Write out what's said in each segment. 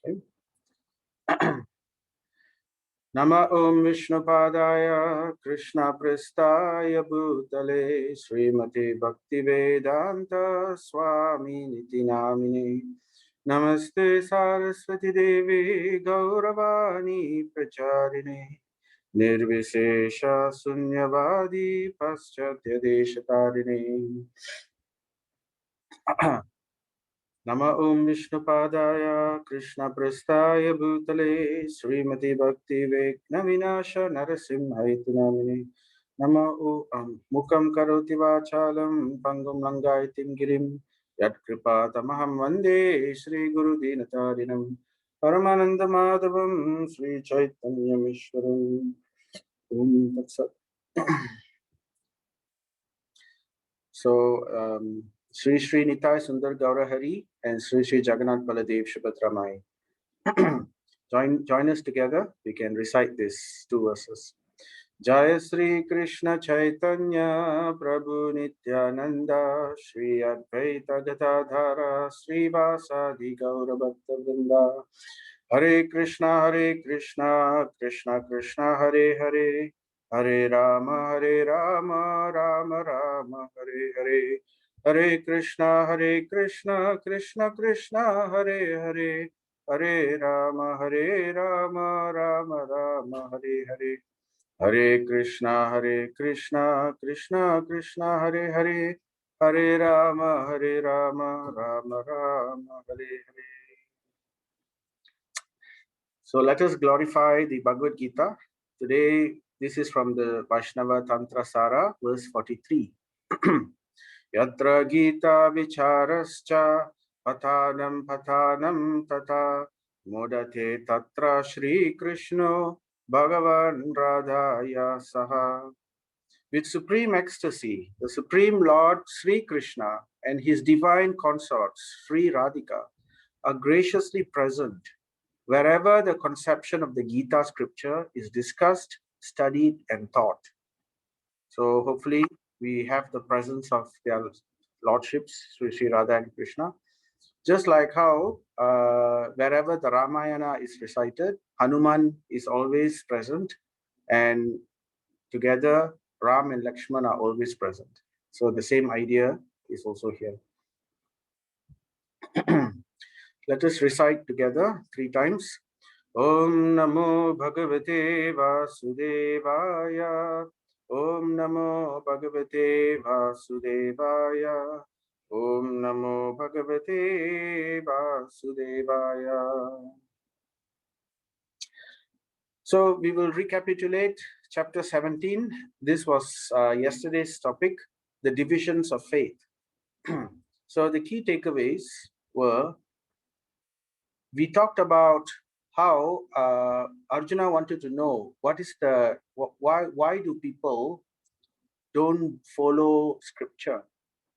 Okay. Nama Om Vishnupadaya Krishna Prestaya Bhutale Srimati Bhaktivedanta Swami Niti Namine Namaste Saraswati Devi Gauravani Pracharine Nirvishesha Sunyavadi Paschatya Deshatarine Nama Om Vishnupadaya Krishna Prastaya Bhutale Srimati Bhakti Vekna Vinasha Narasimhaiti Namini Nama Om Mukam Karoti Vachalam Pangum Langaitim Girim Yat Kripa Tamaham Vande Shri Guru Dinatarinam Paramananda Madhavam Sri Chaitanya Mishwaram Om Tat Sat. So, Sri Sri Nitai Sundar Gaurahari and Sri Sri Jagannath Baladev Subhadramai. Join us together. We can recite these two verses. Jaya Sri Krishna Chaitanya Prabhu Nityananda Sri Advaita Gadadhara Sri Vasadi Gaura Bhakta Vrinda Hare Krishna Krishna Krishna Hare Hare Hare Rama Rama Rama Hare Hare Hare Krishna Krishna Krishna Hare Hare Hare Rama Rama Rama Hare Hare Hare Krishna Krishna Krishna Hare Hare Hare Rama Rama Rama Hare Hare. So let us glorify the Bhagavad Gita. Today, this is from the Vaishnava Tantra Sara, verse 43. Yatra Gita Vicharascha Pathanam Tata Modate Tatra Shri Krishna Bhagavan Radhaya Saha. With supreme ecstasy, the Supreme Lord Sri Krishna and his divine consorts, Sri Radhika, are graciously present wherever the conception of the Gita scripture is discussed, studied, and taught. So hopefully we have the presence of their lordships, Sri Radha and Krishna. Just like how wherever the Ramayana is recited, Hanuman is always present, and together Ram and Lakshmana are always present. So the same idea is also here. Let us recite together 3 times. Om Namo Bhagavate Vasudevaya. Om Namo Bhagavate Vasudevaya. Om Namo Bhagavate Vasudevaya. So we will recapitulate chapter 17. This was yesterday's topic, the divisions of faith. So the key takeaways were, we talked about how Arjuna wanted to know what is the why do people don't follow scripture.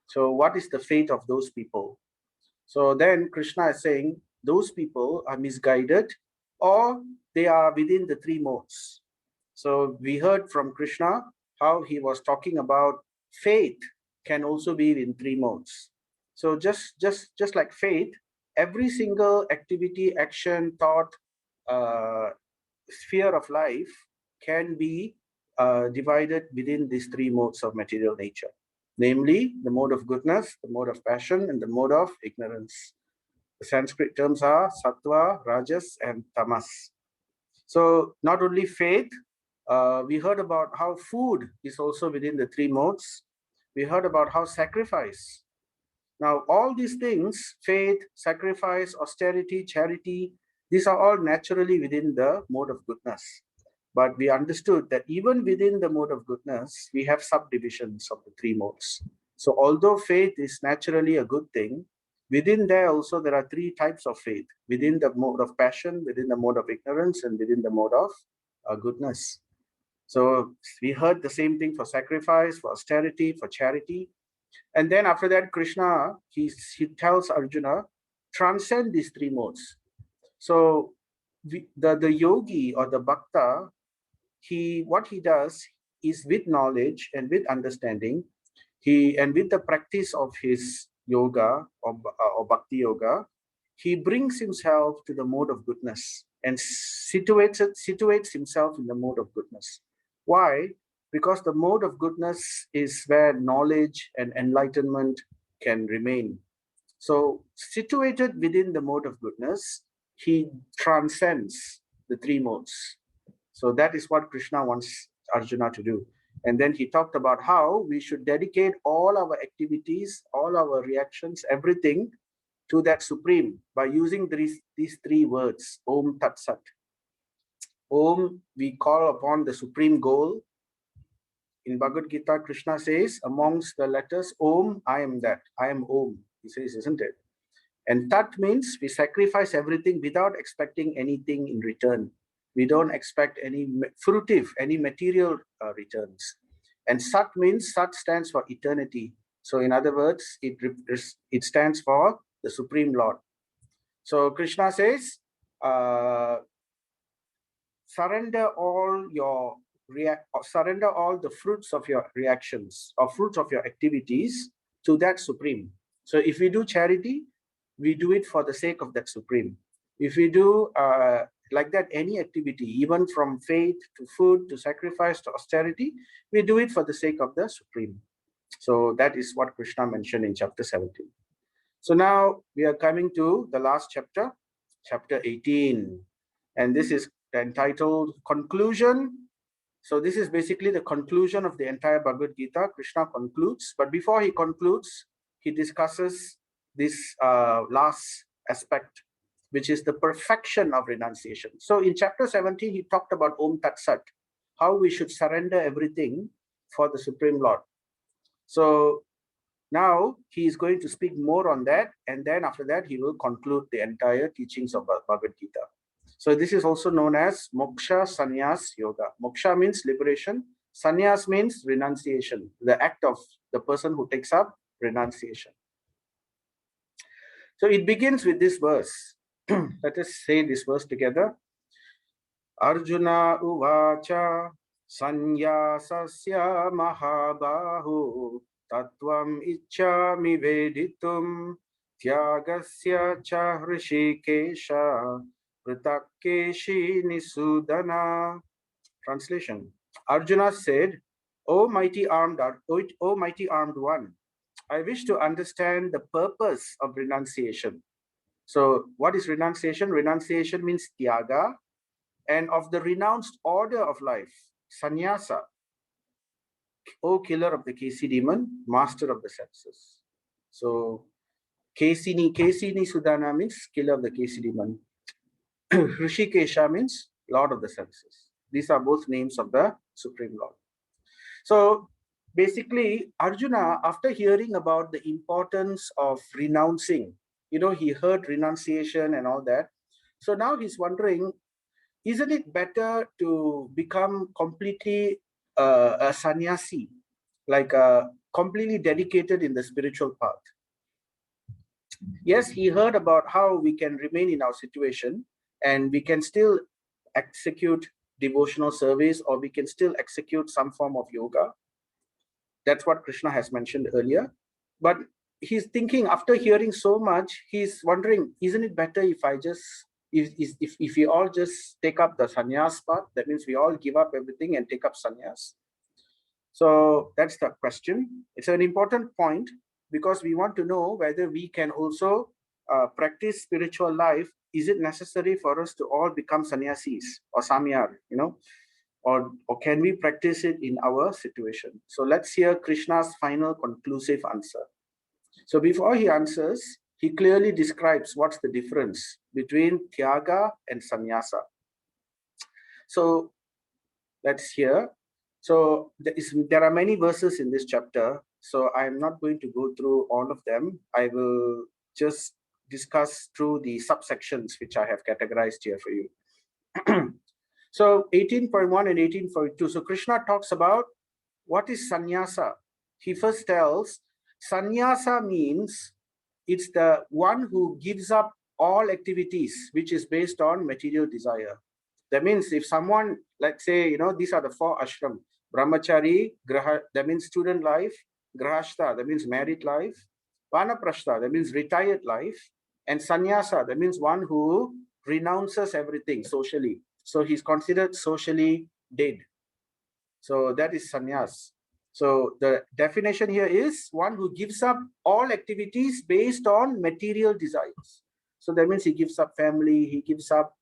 So what is the fate of those people? So then Krishna is saying those people are misguided or they are within the 3 modes. So we heard from Krishna how he was talking about faith can also be in 3 modes. So just like faith, every single activity, action, thought, sphere of life can be divided within these 3 modes of material nature, namely the mode of goodness, the mode of passion, and the mode of ignorance. The Sanskrit terms are sattva, rajas, and tamas. So not only faith, we heard about how food is also within the 3 modes. We heard about how sacrifice. Now, all these things, faith, sacrifice, austerity, charity, these are all naturally within the mode of goodness. But we understood that even within the mode of goodness, we have subdivisions of the 3 modes. So although faith is naturally a good thing, within there also there are 3 types of faith, within the mode of passion, within the mode of ignorance, and within the mode of goodness. So we heard the same thing for sacrifice, for austerity, for charity. And then after that, Krishna, he tells Arjuna, transcend these 3 modes. So the yogi or the bhakta, what he does is with knowledge and with understanding, and with the practice of his yoga or bhakti yoga, he brings himself to the mode of goodness and situates himself in the mode of goodness. Why? Because the mode of goodness is where knowledge and enlightenment can remain. So, situated within the mode of goodness, he transcends the three modes. So, that is what Krishna wants Arjuna to do. And then he talked about how we should dedicate all our activities, all our reactions, everything to that Supreme by using these three words, Om Tat Sat. Om, we call upon the Supreme Goal. In Bhagavad Gita, Krishna says, amongst the letters, Om, I am that. I am Om, he says, isn't it? And Tat means we sacrifice everything without expecting anything in return. We don't expect any fruitive, any material returns. And Sat means, Sat stands for eternity. So in other words, it stands for the Supreme Lord. So Krishna says, surrender all the fruits of your reactions or fruits of your activities to that Supreme. So if we do charity, we do it for the sake of that Supreme. If we do like that, any activity, even from faith to food to sacrifice to austerity, we do it for the sake of the Supreme. So that is what Krishna mentioned in chapter 17. So now we are coming to the last chapter, chapter 18. And this is entitled Conclusion. So this is basically the conclusion of the entire Bhagavad Gita. Krishna concludes, but before he concludes, he discusses this last aspect, which is the perfection of renunciation. So in chapter 17, he talked about Om Tat Sat, how we should surrender everything for the Supreme Lord. So now he is going to speak more on that, and then after that, he will conclude the entire teachings of Bhagavad Gita. So this is also known as Moksha Sannyas Yoga. Moksha means liberation. Sannyas means renunciation, the act of the person who takes up renunciation. So it begins with this verse. Let us say this verse together. Arjuna uvacha sannyasasya mahabahu tatvam ichchami veditum tyagasya cha hrishikesha pritakeshi nisudana. Translation. Arjuna said, O mighty armed one, I wish to understand the purpose of renunciation. So what is renunciation? Renunciation means tyaga, and of the renounced order of life, sannyasa. O killer of the Kesi demon, master of the senses. So Kesini Sudana means killer of the Kesi demon. Hrishikesha means Lord of the senses. These are both names of the Supreme Lord. So basically, Arjuna, after hearing about the importance of renouncing, he heard renunciation and all that. So now he's wondering, isn't it better to become completely a sannyasi, like completely dedicated in the spiritual path? Yes, he heard about how we can remain in our situation and we can still execute devotional service, or we can still execute some form of yoga. That's what Krishna has mentioned earlier. But he's thinking, after hearing so much, he's wondering, isn't it better if we all just take up the sannyas path? That means we all give up everything and take up sannyas. So that's the question. It's an important point because we want to know whether we can also practice spiritual life. Is it necessary for us to all become sannyasis or samyar, or can we practice it in our situation? So let's hear Krishna's final conclusive answer. So before he answers, he clearly describes what's the difference between tyaga and sannyasa. So let's hear. So there are many verses in this chapter, so I'm not going to go through all of them. I will just discuss through the subsections which I have categorized here for you. So 18.1 and 18.2. So Krishna talks about what is sannyasa. He first tells, sannyasa means it's the one who gives up all activities which is based on material desire. That means if someone, let's say, these are the 4 ashram: brahmachari, that means student life; grahastha, that means married life; vanaprastha, that means retired life; And sannyasa, that means one who renounces everything socially. So he's considered socially dead. So that is sannyas. So the definition here is one who gives up all activities based on material desires. So that means he gives up family, he gives up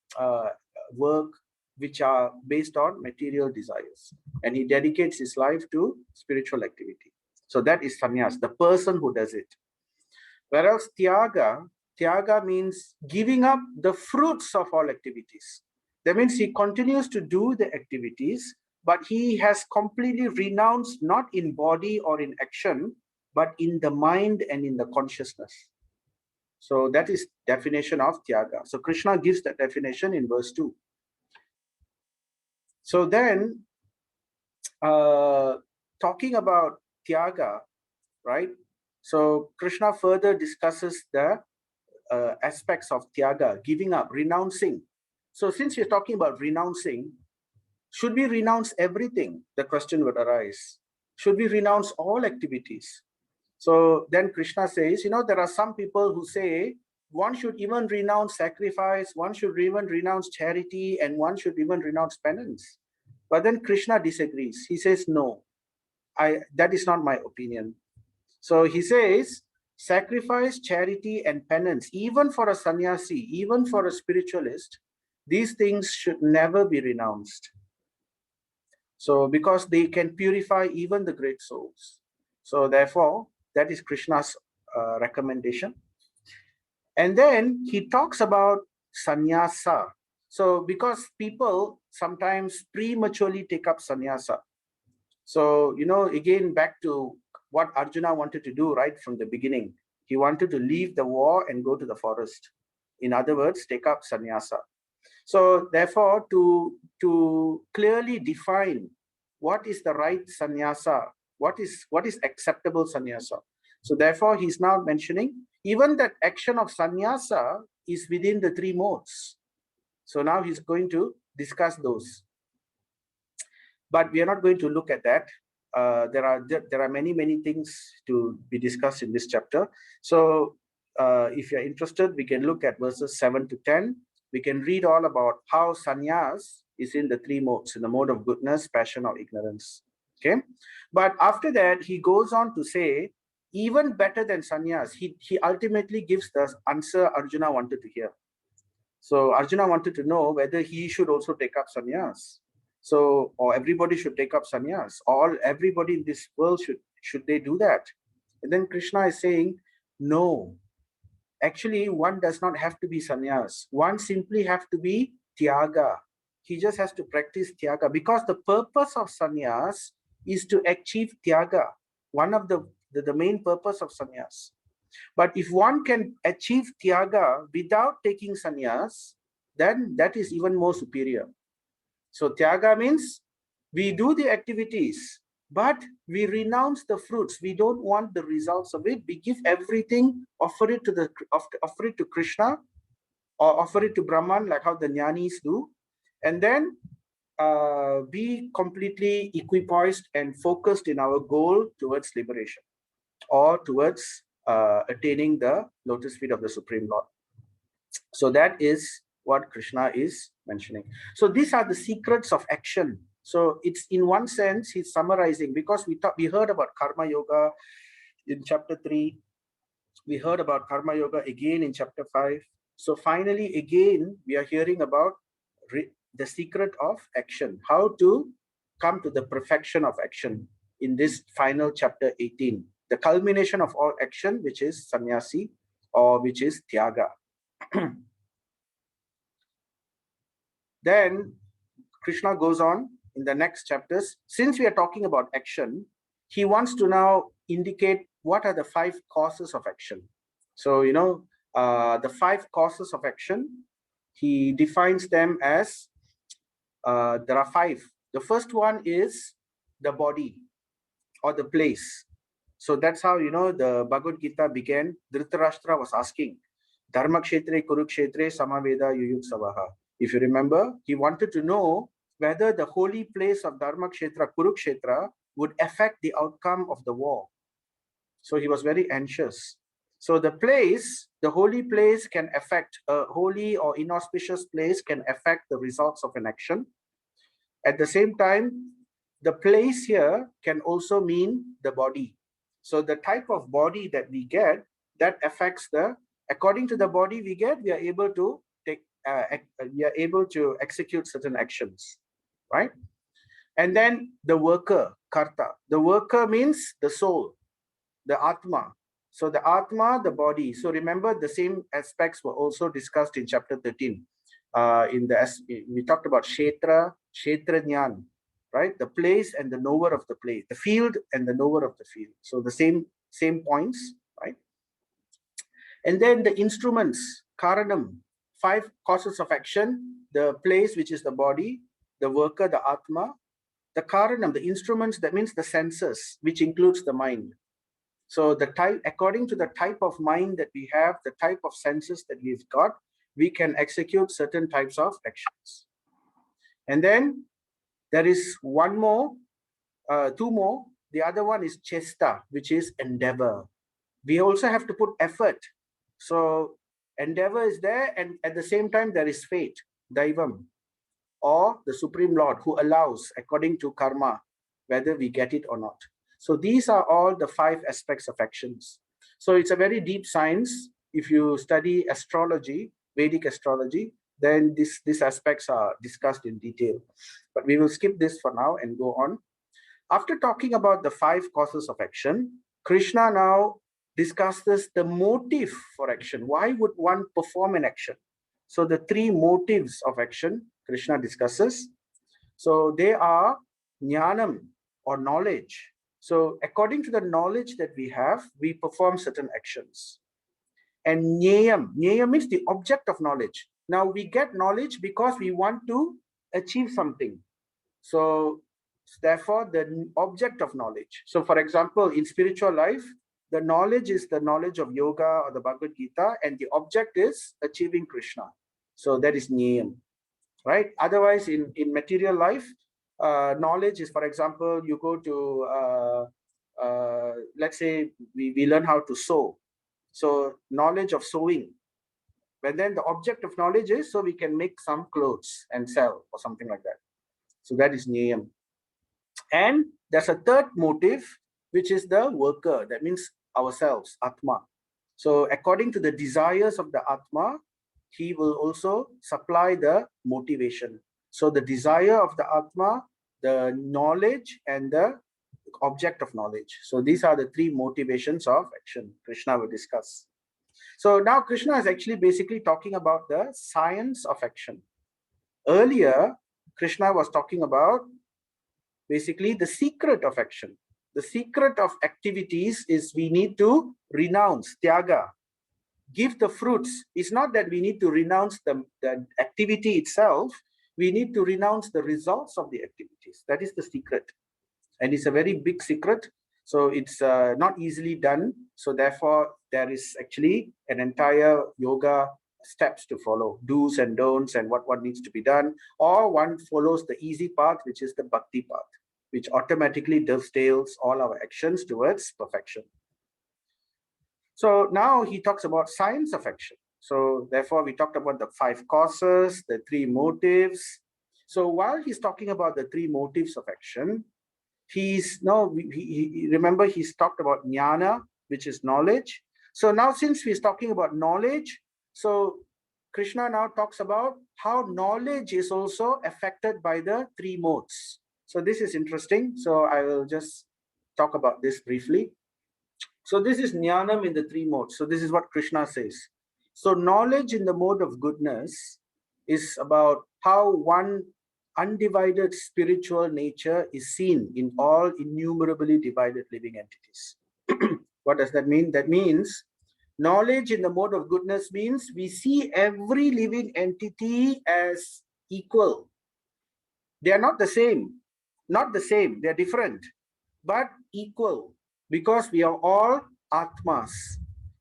work, which are based on material desires. And he dedicates his life to spiritual activity. So that is sannyas, the person who does it. Whereas tyaga means giving up the fruits of all activities. That means he continues to do the activities, but he has completely renounced, not in body or in action, but in the mind and in the consciousness. So that is definition of tyaga. So Krishna gives that definition in verse 2. So then, talking about tyaga, right? So Krishna further discusses the aspects of tyaga, giving up, renouncing. So since we're talking about renouncing, should we renounce everything? The question would arise. Should we renounce all activities? So then Krishna says, there are some people who say one should even renounce sacrifice, one should even renounce charity, and one should even renounce penance. But then Krishna disagrees. He says, no, that is not my opinion. So he says, sacrifice, charity, and penance, even for a sannyasi, even for a spiritualist, these things should never be renounced. So because they can purify even the great souls. So therefore, that is Krishna's recommendation. And then he talks about sannyasa. So because people sometimes prematurely take up sannyasa. So, again, back to what Arjuna wanted to do right from the beginning. He wanted to leave the war and go to the forest. In other words, take up sannyasa. So therefore, to clearly define what is the right sannyasa, what is acceptable sannyasa. So therefore, he's now mentioning even that action of sannyasa is within the three modes. So now he's going to discuss those. But we are not going to look at that. There are many things to be discussed in this chapter. So if you're interested, we can look at verses 7 to 10. We can read all about how sannyas is in the three modes, in the mode of goodness, passion, or ignorance. Okay, but after that, he goes on to say, even better than sannyas, he ultimately gives the answer Arjuna wanted to hear. So Arjuna wanted to know whether he should also take up sannyas. So, or everybody should take up sannyas. Everybody in this world should they do that? And then Krishna is saying, no. Actually, one does not have to be sannyas. One simply have to be tyaga. He just has to practice tyaga, because the purpose of sannyas is to achieve tyaga. One of the main purpose of sannyas. But if one can achieve tyaga without taking sannyas, then that is even more superior. So tyaga means we do the activities, but we renounce the fruits. We don't want the results of it. We give everything, offer it to Krishna, or offer it to Brahman, like how the jnanis do, and then be completely equipoised and focused in our goal towards liberation, or towards attaining the lotus feet of the Supreme Lord. So that is what Krishna is mentioning. So these are the secrets of action. So it's, in one sense, he's summarizing, because we heard about karma yoga in chapter 3. We heard about karma yoga again in chapter 5. So finally, again, we are hearing about the secret of action, how to come to the perfection of action in this final chapter 18, the culmination of all action, which is sannyasi, or which is tyaga. Then Krishna goes on in the next chapters. Since we are talking about action, he wants to now indicate what are the 5 causes of action. So, the 5 causes of action, he defines them as, there are 5. The first one is the body, or the place. So that's how, the Bhagavad Gita began. Dhritarashtra was asking, Dharma kshetre kurukshetre samaveda yuyuksavaha. If you remember, he wanted to know whether the holy place of Dharma kshetra, Kurukshetra, would affect the outcome of the war. So he was very anxious. So the place, the holy place can affect, a holy or inauspicious place can affect the results of an action. At the same time, the place here can also mean the body. So the type of body that we get, that affects the, according to the body we get, we are able to take, we are able to execute certain actions, right? And then the worker, karta. The worker means the soul, the atma. So the atma, the body. So remember, the same aspects were also discussed in chapter 13. We talked about kshetra, kshetra right? The place and the knower of the place, the field and the knower of the field. So the same points, right? And then the instruments, karanam, 5 causes of action, the place, which is the body, the worker, the atma, the karanam, the instruments, that means the senses, which includes the mind. So the type, according to the type of mind that we have, the type of senses that we've got, we can execute certain types of actions. And then there is one more, 2 more. The other one is chesta, which is endeavor. We also have to put effort. So endeavor is there, and at the same time there is fate, daivam, or the Supreme Lord, who allows according to karma, whether we get it or not. So these are all the 5 aspects of actions. So it's a very deep science. If you study astrology, Vedic astrology, then these aspects are discussed in detail. But we will skip this for now and go on. After talking about the 5 causes of action, Krishna now discusses the motive for action. Why would one perform an action? So the 3 motives of action Krishna discusses. So they are jnanam, or knowledge. So according to the knowledge that we have, we perform certain actions. And jnayam means the object of knowledge. Now we get knowledge because we want to achieve something. So therefore, the object of knowledge. So for example, in spiritual life, the knowledge is the knowledge of yoga or the Bhagavad Gita, and the object is achieving Krishna. So that is jnayam, right? Otherwise, in material life, knowledge is, for example, you go to, let's say we learn how to sew. So knowledge of sewing. But then the object of knowledge is so we can make some clothes and sell or something like that. So that is jnayam. And there's a third motive, which is the worker. That means ourselves, Atma. So according to the desires of the Atma, he will also supply the motivation. So the desire of the Atma, the knowledge, and the object of knowledge. So these are the 3 motivations of action Krishna will discuss. So now Krishna is actually basically talking about the science of action. Earlier, Krishna was talking about basically the secret of action. The secret of activities is we need to renounce, tyaga, give the fruits. It's not that we need to renounce the activity itself. We need to renounce the results of the activities. That is the secret. And it's a very big secret. So it's not easily done. So therefore, there is actually an entire yoga steps to follow, do's and don'ts, and what needs to be done. Or one follows the easy path, which is the bhakti path, which automatically dovetails all our actions towards perfection. So now he talks about science of action. So therefore, we talked about the 5 causes, the 3 motives. So while he's talking about the 3 motives of action, remember he's talked about jnana, which is knowledge. So now since he's talking about knowledge, so Krishna now talks about how knowledge is also affected by the 3 modes. So this is interesting. So I will just talk about this briefly. So this is jnanam in the 3 modes. So this is what Krishna says. So knowledge in the mode of goodness is about how one undivided spiritual nature is seen in all innumerably divided living entities. What does that mean? That means knowledge in the mode of goodness means we see every living entity as equal. They are not the same. Not the same. They are different, but equal, because we are all Atmas.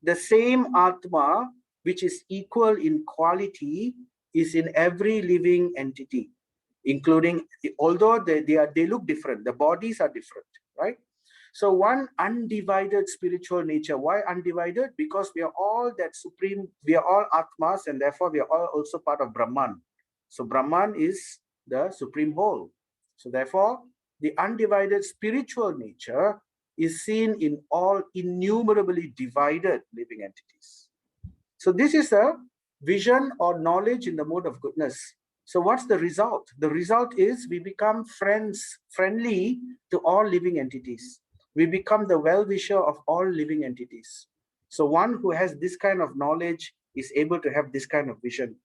The same Atma, which is equal in quality, is in every living entity, including, although they look different, the bodies are different, right? So one undivided spiritual nature. Why undivided? Because we are all that supreme, we are all Atmas, and therefore we are all also part of Brahman. So Brahman is the supreme whole. So therefore, the undivided spiritual nature is seen in all innumerably divided living entities. So this is a vision or knowledge in the mode of goodness. So what's the result? The result is we become friendly to all living entities. We become the well-wisher of all living entities. So one who has this kind of knowledge is able to have this kind of vision.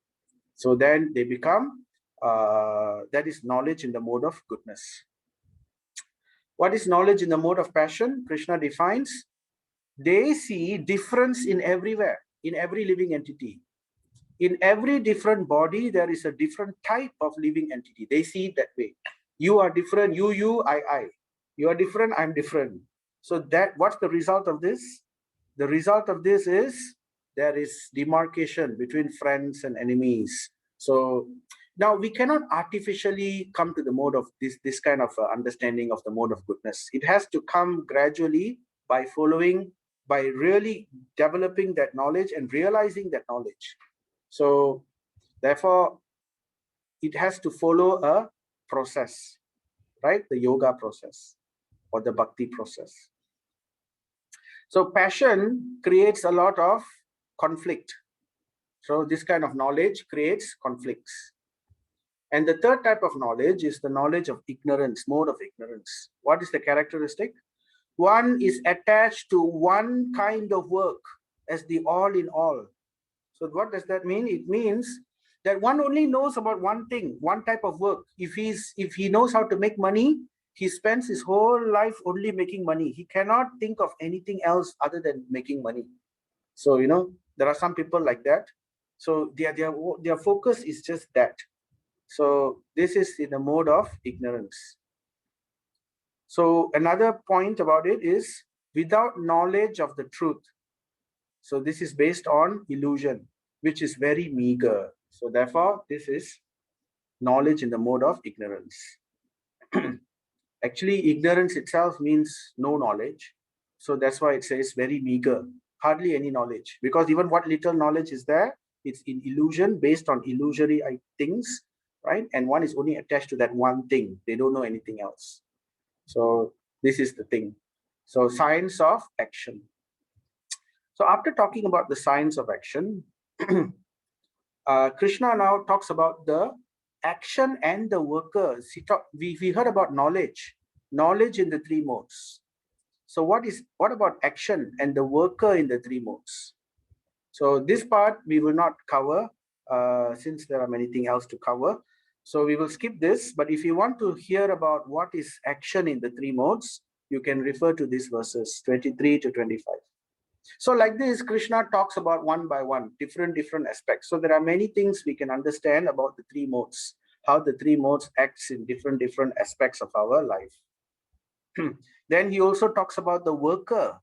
So then they become, that is knowledge in the mode of goodness. What is knowledge in the mode of passion? Krishna defines, they see difference in everywhere, in every living entity. In every different body, there is a different type of living entity. They see it that way. You are different, you, I. You are different, I'm different. So that, what's the result of this? The result of this is there is demarcation between friends and enemies. So now we cannot artificially come to the mode of this kind of understanding of the mode of goodness. It has to come gradually by following, by really developing that knowledge and realizing that knowledge. So therefore, it has to follow a process, right? The yoga process or the bhakti process. So passion creates a lot of conflict. So this kind of knowledge creates conflicts. And the third type of knowledge is the knowledge of ignorance, mode of ignorance. What is the characteristic? One is attached to one kind of work as the all in all. So what does that mean? It means that one only knows about one thing, one type of work. If he knows how to make money, he spends his whole life only making money. He cannot think of anything else other than making money. So there are some people like that. So their focus is just that. So this is in the mode of ignorance. So another point about it is without knowledge of the truth. So this is based on illusion, which is very meager. So therefore, this is knowledge in the mode of ignorance. Actually, ignorance itself means no knowledge. So that's why it says very meager, hardly any knowledge. Because even what little knowledge is there, it's in illusion, based on illusory things, right? And one is only attached to that one thing. They don't know anything else. So this is the thing. So science of action. So after talking about the science of action, Krishna now talks about the action and the workers. We heard about knowledge in the three modes. So what about action and the worker in the three modes? So this part we will not cover since there are many things else to cover. So we will skip this. But if you want to hear about what is action in the three modes, you can refer to these verses 23 to 25. So like this, Krishna talks about one by one, different aspects. So there are many things we can understand about the three modes, how the three modes acts in different aspects of our life. Then he also talks about the worker,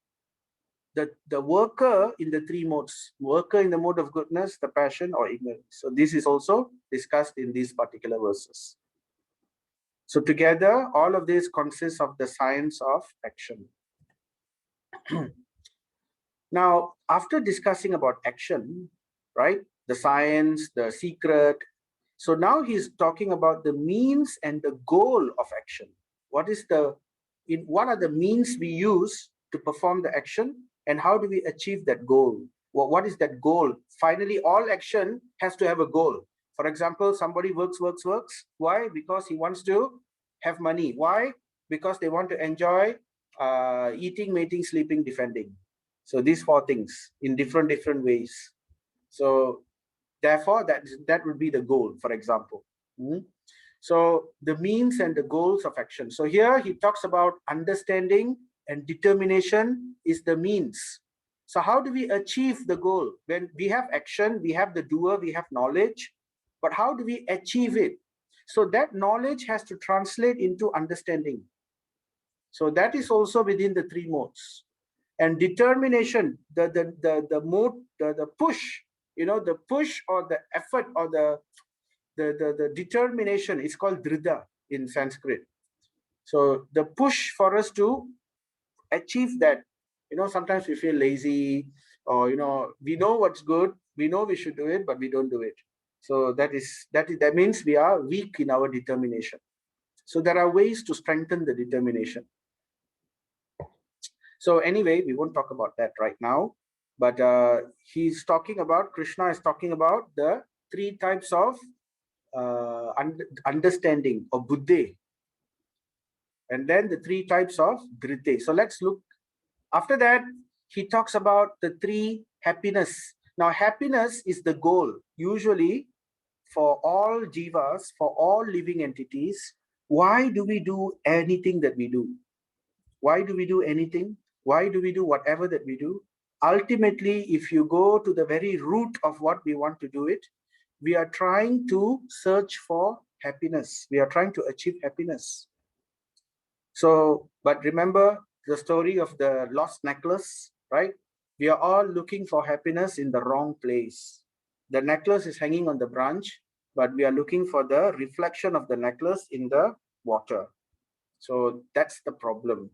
the worker in the three modes, worker in the mode of goodness, the passion or ignorance. So this is also discussed in these particular verses. So together, all of this consists of the science of action. Now, after discussing about action, right, the science, the secret, so now he's talking about the means and the goal of action. What are the means we use to perform the action, and how do we achieve that goal? What is that goal? Finally, all action has to have a goal. For example, somebody works. Why? Because he wants to have money. Why? Because they want to enjoy eating, mating, sleeping, defending. So these four things in different ways. So therefore, that would be the goal, for example. So the means and the goals of action. So here he talks about understanding and determination is the means. So how do we achieve the goal? When we have action, we have the doer, we have knowledge, but how do we achieve it? So that knowledge has to translate into understanding. So that is also within the three modes. And determination, the mode, the push, the push or the effort or the determination is called drida in Sanskrit. So the push for us to achieve that. Sometimes we feel lazy, or we know what's good, we know we should do it, but we don't do it. So that means we are weak in our determination. So there are ways to strengthen the determination. So anyway, we won't talk about that right now, but Krishna is talking about the three types of understanding or buddhi, and then the three types of dhrite. So let's look. After that, he talks about the three happiness. Now, happiness is the goal, usually for all jivas, for all living entities. Why do we do anything that we do? Why do we do anything? Why do we do whatever that we do? Ultimately, if you go to the very root of what we want to do it, we are trying to search for happiness. We are trying to achieve happiness. So, but remember the story of the lost necklace, right? We are all looking for happiness in the wrong place. The necklace is hanging on the branch, but we are looking for the reflection of the necklace in the water. So that's the problem.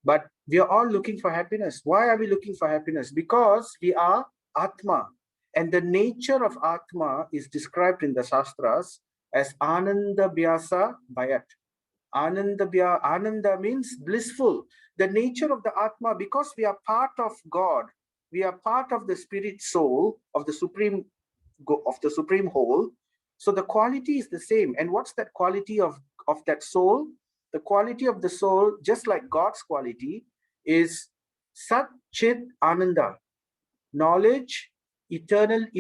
But we are all looking for happiness. Why are we looking for happiness? Because we are Atma. And the nature of Atma is described in the Shastras as Ananda Vyasa Bhayat. Ananda means blissful. The nature of the Atma, because we are part of God, we are part of the spirit soul of the supreme whole. So the quality is the same. And what's that quality of that soul? The quality of the soul, just like God's quality, is Sat Chit Ananda, knowledge, eternity,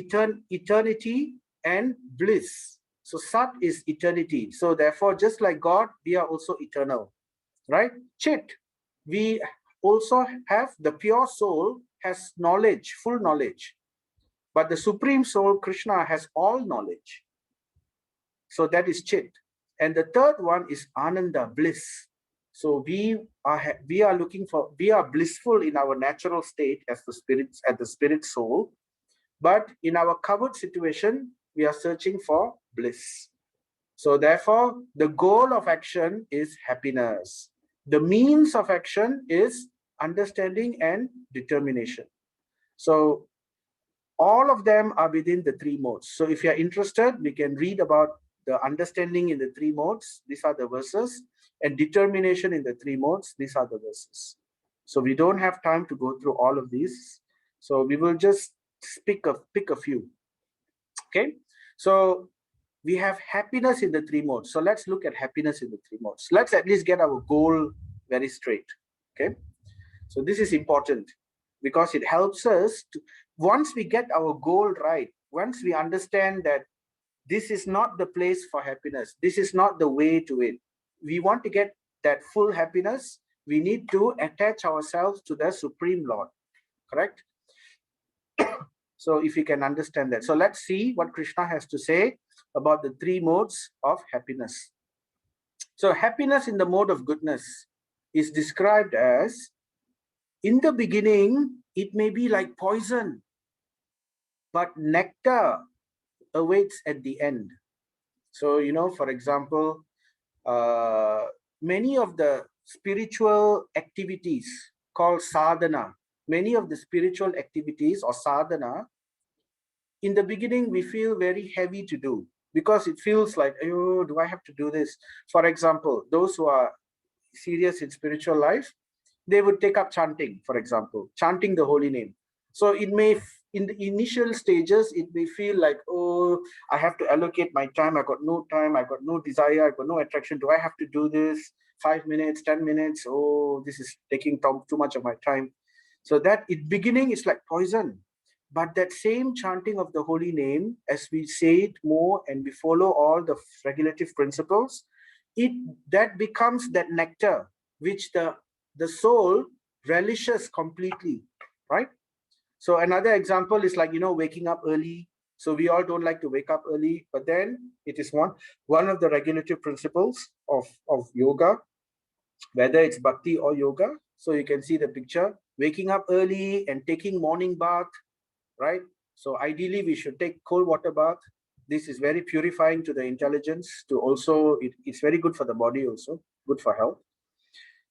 and bliss. So Sat is eternity. So therefore, just like God, we are also eternal, right? Chit, we also have the pure soul has knowledge, full knowledge. But the Supreme Soul, Krishna, has all knowledge. So that is Chit. And the third one is Ananda, bliss. So we are blissful in our natural state as the spirit soul. But in our covered situation, we are searching for bliss. So therefore, the goal of action is happiness. The means of action is understanding and determination. So all of them are within the three modes. So if you are interested, we can read about the understanding in the three modes. These are the verses. And determination in the three modes. These are the verses. So we don't have time to go through all of these. So we will just pick a few. Okay. So we have happiness in the three modes. So let's look at happiness in the three modes. Let's at least get our goal very straight. Okay. So this is important because it helps us to, once we get our goal right, once we understand that this is not the place for happiness, this is not the way to it. We want to get that full happiness, we need to attach ourselves to the Supreme Lord, correct? So if you can understand that. So let's see what Krishna has to say about the three modes of happiness. So happiness in the mode of goodness is described as, in the beginning, it may be like poison, but nectar awaits at the end. So, for example, many of the spiritual activities called sadhana, many of the spiritual activities or sadhana, in the beginning, we feel very heavy to do because it feels like, oh, do I have to do this? For example, those who are serious in spiritual life, they would take up chanting, for example, chanting the holy name. So it may, in the initial stages, it may feel like, oh, I have to allocate my time. I got no time. I got no desire. I got no attraction. Do I have to do this 5 minutes, 10 minutes? Oh, this is taking too much of my time. So that in beginning, it's like poison. But that same chanting of the holy name, as we say it more and we follow all the regulative principles, that becomes that nectar which the soul relishes completely, right? So another example is like, waking up early. So we all don't like to wake up early, but then it is one of the regulative principles of yoga, whether it's bhakti or yoga. So you can see the picture, waking up early and taking morning bath, right? So ideally we should take cold water bath. This is very purifying to the intelligence, to also, it's very good for the body also, good for health.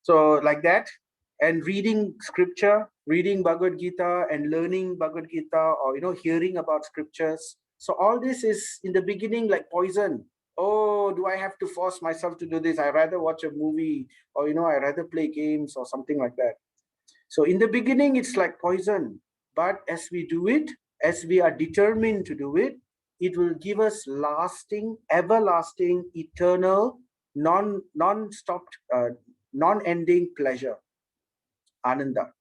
So like that. And reading scripture, reading Bhagavad Gita and learning Bhagavad Gita, or hearing about scriptures. So all this is in the beginning like poison. Oh, do I have to force myself to do this? I rather watch a movie, or I rather play games or something like that. So in the beginning, it's like poison. But as we do it, as we are determined to do it, it will give us lasting, everlasting, eternal, non-stopped, non-ending pleasure, ananda,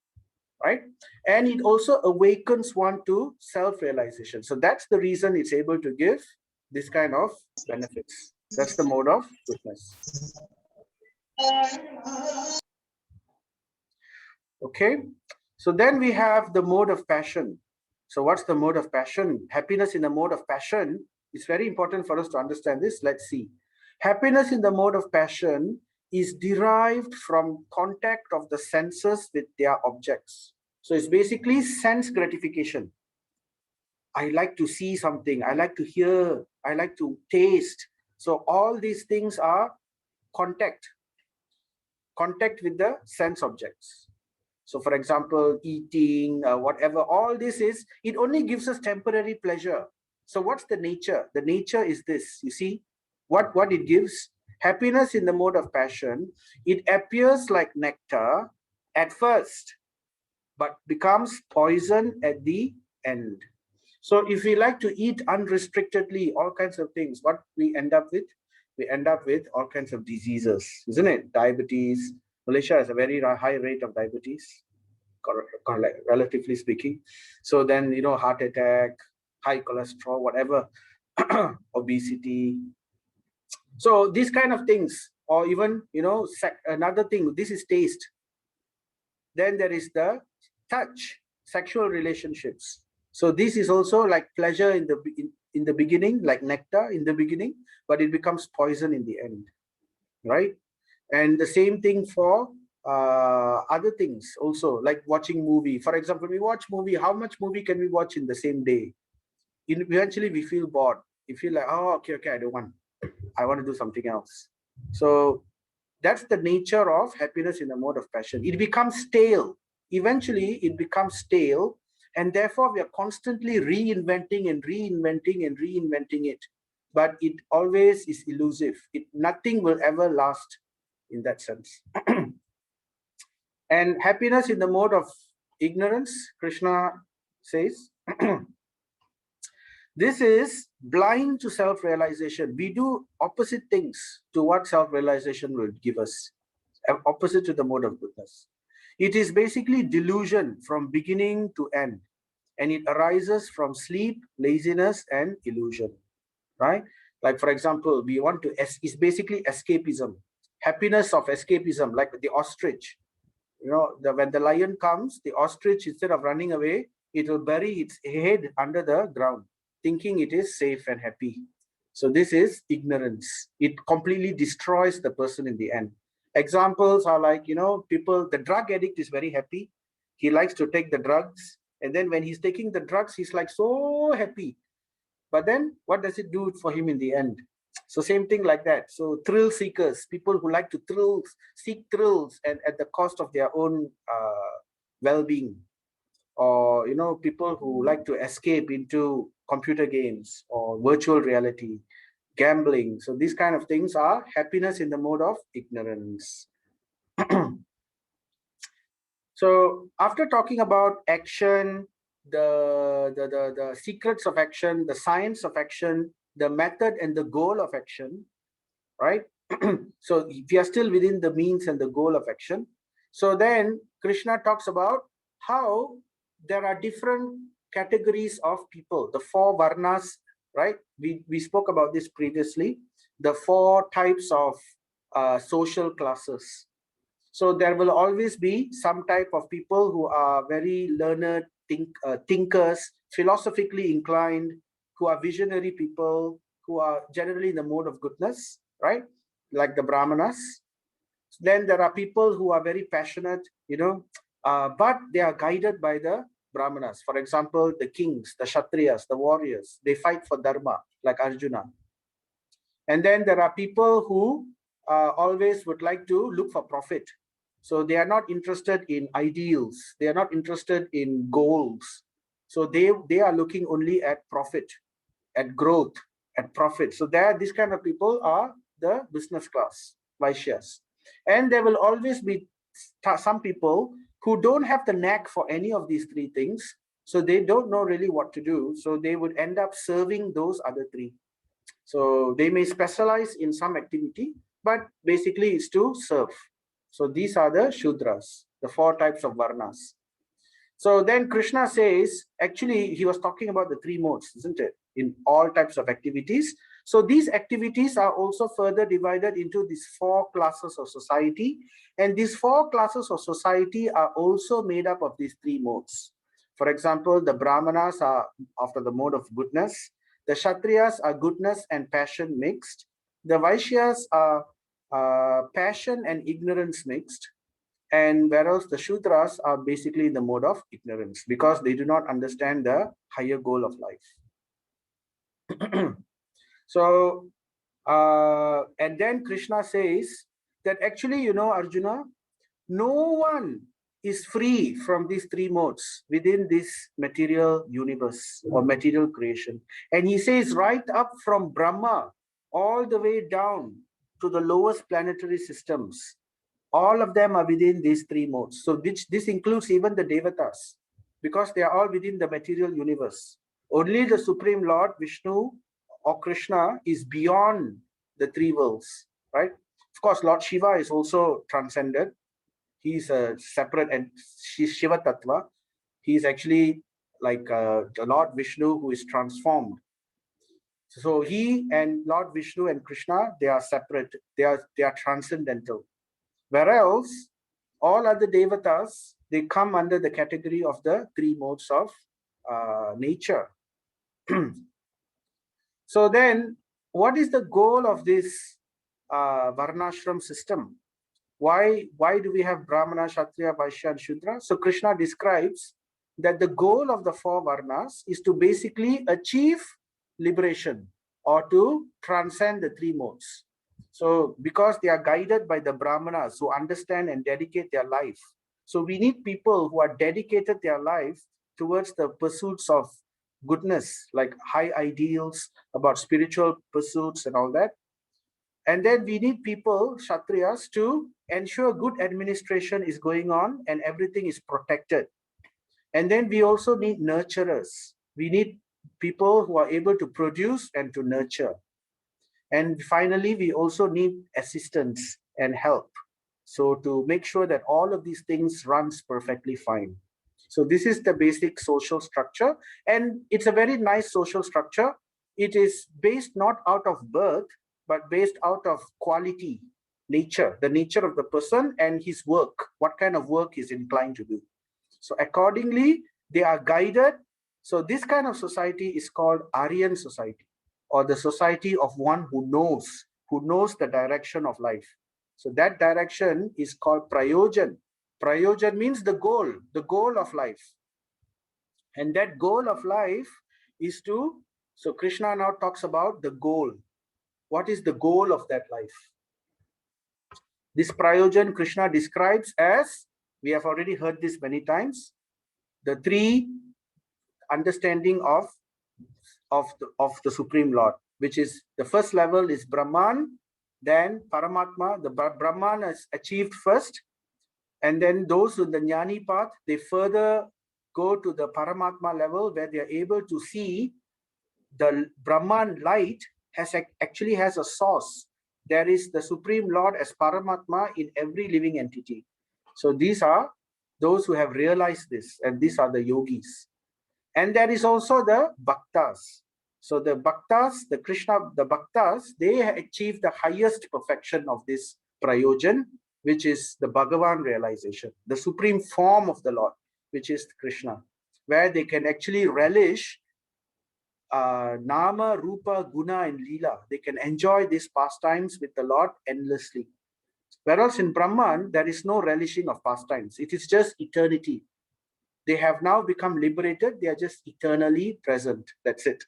right? And it also awakens one to self-realization. So that's the reason it's able to give this kind of benefits. That's the mode of goodness. Okay, so then we have the mode of passion. So what's the mode of passion? Happiness in the mode of passion is very important for us to understand this. Let's see. Happiness in the mode of passion is derived from contact of the senses with their objects. So it's basically sense gratification. I like to see something, I like to hear, I like to taste. So all these things are contact with the sense objects. So for example, eating, whatever, all this is, it only gives us temporary pleasure. So what's the nature? The nature is this, you see, what it gives. Happiness in the mode of passion, it appears like nectar at first, but becomes poison at the end. So if we like to eat unrestrictedly, all kinds of things, what we end up with? We end up with all kinds of diseases, isn't it? Diabetes. Malaysia has a very high rate of diabetes, relatively speaking. So then, heart attack, high cholesterol, whatever, obesity. So these kind of things, or even, another thing, this is taste. Then there is the touch, sexual relationships. So this is also like pleasure in the beginning, like nectar in the beginning, but it becomes poison in the end, right? And the same thing for other things also, like watching movie. For example, we watch movie. How much movie can we watch in the same day? Eventually, we feel bored. We feel like, oh, okay, I don't want. I want to do something else. So that's the nature of happiness in the mode of passion. It becomes stale. Eventually, it becomes stale, and therefore we are constantly reinventing it. But it always is elusive. Nothing will ever last in that sense. And happiness in the mode of ignorance, Krishna says, this is blind to self-realization. We do opposite things to what self-realization will give us, opposite to the mode of goodness. It is basically delusion from beginning to end, and it arises from sleep, laziness, and illusion, right? Like, for example, we want to, it's basically escapism, happiness of escapism, like the ostrich. When the lion comes, the ostrich, instead of running away, it will bury its head under the ground, thinking it is safe and happy. So this is ignorance. It completely destroys the person in the end. Examples are like, people, the drug addict is very happy. He likes to take the drugs. And then when he's taking the drugs, he's like so happy. But then what does it do for him in the end? So same thing like that. So thrill seekers, people who like to seek thrills and at the cost of their own well-being, or people who like to escape into computer games or virtual reality, gambling. So these kind of things are happiness in the mode of ignorance. So after talking about action, the secrets of action, the science of action, the method and the goal of action, right? So we are still within the means and the goal of action. So then Krishna talks about how there are different categories of people, the four varnas, right? We spoke about this previously, the four types of social classes. So there will always be some type of people who are very learned, thinkers, philosophically inclined, who are visionary people, who are generally in the mode of goodness, right? Like the Brahmanas. Then there are people who are very passionate, but they are guided by the Brahmanas. For example, the kings, the Kshatriyas, the warriors, they fight for Dharma, like Arjuna. And then there are people who always would like to look for profit. So they are not interested in ideals. They are not interested in goals. So they are looking only at profit, at growth, at profit. So these kind of people are the business class, Vaishyas. And there will always be some people who don't have the knack for any of these three things. So they don't know really what to do. So they would end up serving those other three. So they may specialize in some activity, but basically it's to serve. So these are the Shudras, the four types of Varnas. So then Krishna says, actually, he was talking about the three modes, isn't it? In all types of activities. So these activities are also further divided into these four classes of society. And these four classes of society are also made up of these three modes. For example, the Brahmanas are after the mode of goodness. The Kshatriyas are goodness and passion mixed. The Vaishyas are passion and ignorance mixed. And whereas the Shudras are basically in the mode of ignorance because they do not understand the higher goal of life. So, and then Krishna says that actually, Arjuna, no one is free from these three modes within this material universe or material creation. And he says right up from Brahma all the way down to the lowest planetary systems, all of them are within these three modes. So this includes even the Devatas, because they are all within the material universe. Only the Supreme Lord, Vishnu or Krishna, is beyond the three worlds, right? Of course, Lord Shiva is also transcended. He's a separate, and she's Shiva Tattva. He's actually like the Lord Vishnu who is transformed. So he and Lord Vishnu and Krishna, they are separate. They are transcendental. Whereas all other devatas, they come under the category of the three modes of nature. So then, what is the goal of this Varnashram system? Why do we have Brahmana, Kshatriya, Vaishya, and Shudra? So Krishna describes that the goal of the four Varnas is to basically achieve liberation or to transcend the three modes. So because they are guided by the Brahmanas who understand and dedicate their life. So we need people who are dedicated their life towards the pursuits of goodness, like high ideals about spiritual pursuits and all that. And then we need people, Kshatriyas, to ensure good administration is going on and everything is protected. And then we also need nurturers. We need people who are able to produce and to nurture. And finally, we also need assistance and help. So to make sure that all of these things runs perfectly fine. So this is the basic social structure. And it's a very nice social structure. It is based not out of birth, but based out of quality, nature, the nature of the person and his work, what kind of work he's inclined to do. So accordingly, they are guided. So this kind of society is called Aryan society, or the society of one who knows the direction of life. So that direction is called Prayojan. Prayojan means the goal of life. And that goal of life is to, so Krishna now talks about the goal. What is the goal of that life? This Prayojan Krishna describes as, we have already heard this many times, the three understanding of the Supreme Lord, which is the first level is Brahman, then Paramatma. The Brahman is achieved first, and then those in the Jnani path, they further go to the Paramatma level where they are able to see the Brahman light actually has a source. There is the Supreme Lord as Paramatma in every living entity. So these are those who have realized this, and these are the yogis. And there is also the Bhaktas. So the Bhaktas, the Bhaktas, they achieve the highest perfection of this Prayojan, which is the Bhagavan realization, the supreme form of the Lord, which is Krishna, where they can actually relish Nama, Rupa, Guna, and Leela. They can enjoy these pastimes with the Lord endlessly. Whereas in Brahman, there is no relishing of pastimes. It is just eternity. They have now become liberated. They are just eternally present. That's it.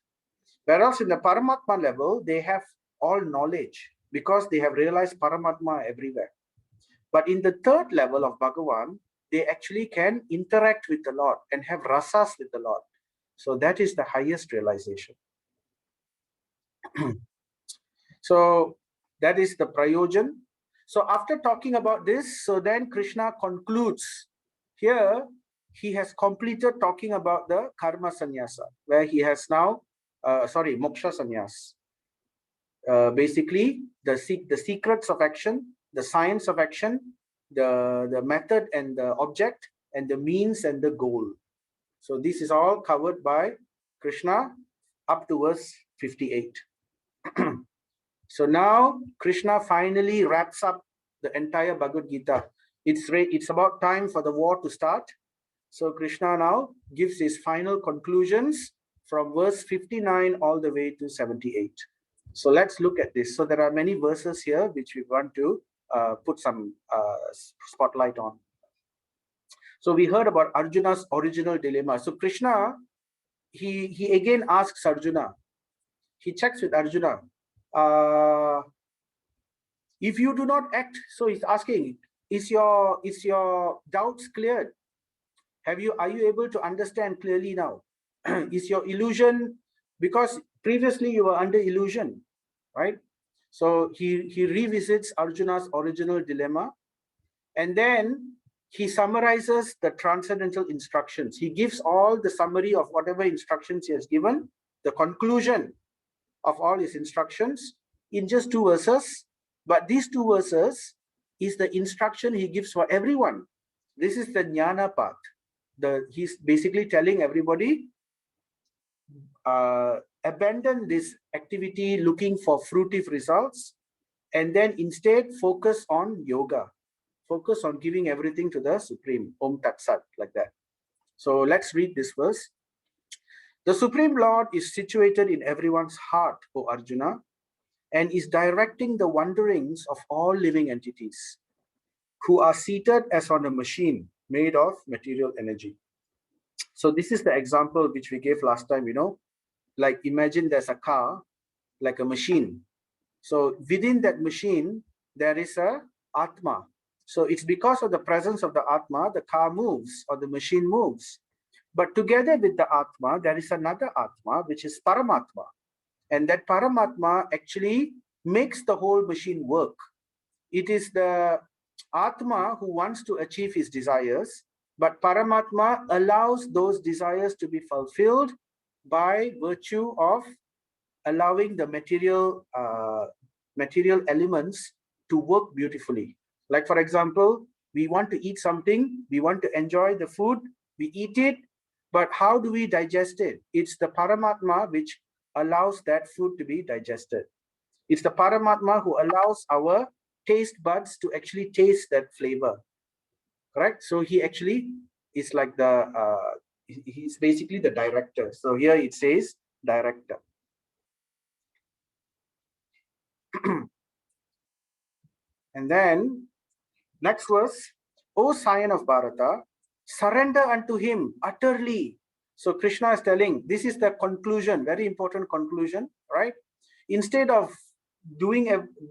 Whereas in the Paramatma level, they have all knowledge because they have realized Paramatma everywhere. But in the third level of Bhagavan, they actually can interact with the Lord and have rasas with the Lord. So that is the highest realization. So that is the prayojan. So after talking about this, so then Krishna concludes here. He has completed talking about the karma sannyasa, where he has now, moksha sannyas. Basically, the secrets of action, the science of action, the method and the object, and the means and the goal. So this is all covered by Krishna up to verse 58. So now Krishna finally wraps up the entire Bhagavad Gita. It's about time for the war to start. So Krishna now gives his final conclusions from verse 59 all the way to 78. So let's look at this. So there are many verses here which we want to put some spotlight on. So we heard about Arjuna's original dilemma. So Krishna, he again asks Arjuna, he checks with Arjuna, if you do not act, so he's asking, is your doubts cleared? Are you able to understand clearly now? Is your illusion, because previously you were under illusion, right? So he revisits Arjuna's original dilemma, and then he summarizes the transcendental instructions. He gives all the summary of whatever instructions he has given, the conclusion of all his instructions in just 2 verses. But these 2 verses is the instruction he gives for everyone. This is the jnana path. He's basically telling everybody, abandon this activity looking for fruitive results, and then instead focus on yoga. Focus on giving everything to the Supreme. Om Tat Sat, like that. So let's read this verse. The Supreme Lord is situated in everyone's heart, O Arjuna, and is directing the wanderings of all living entities who are seated as on a machine made of material energy. So this is the example which we gave last time, like imagine there's a car, like a machine. So within that machine, there is a Atma. So it's because of the presence of the Atma, the car moves or the machine moves. But together with the Atma, there is another Atma, which is Paramatma. And that Paramatma actually makes the whole machine work. It is the Atma who wants to achieve his desires, but Paramatma allows those desires to be fulfilled by virtue of allowing the material elements to work beautifully. Like for example, we want to eat something, we want to enjoy the food, we eat it, but how do we digest it? It's the Paramatma which allows that food to be digested. It's the Paramatma who allows our taste buds to actually taste that flavor. Correct? So he actually is like he's basically the director. So here it says director. And then next verse, O Scion of Bharata, surrender unto him utterly. So Krishna is telling, this is the conclusion, very important conclusion, right? Instead of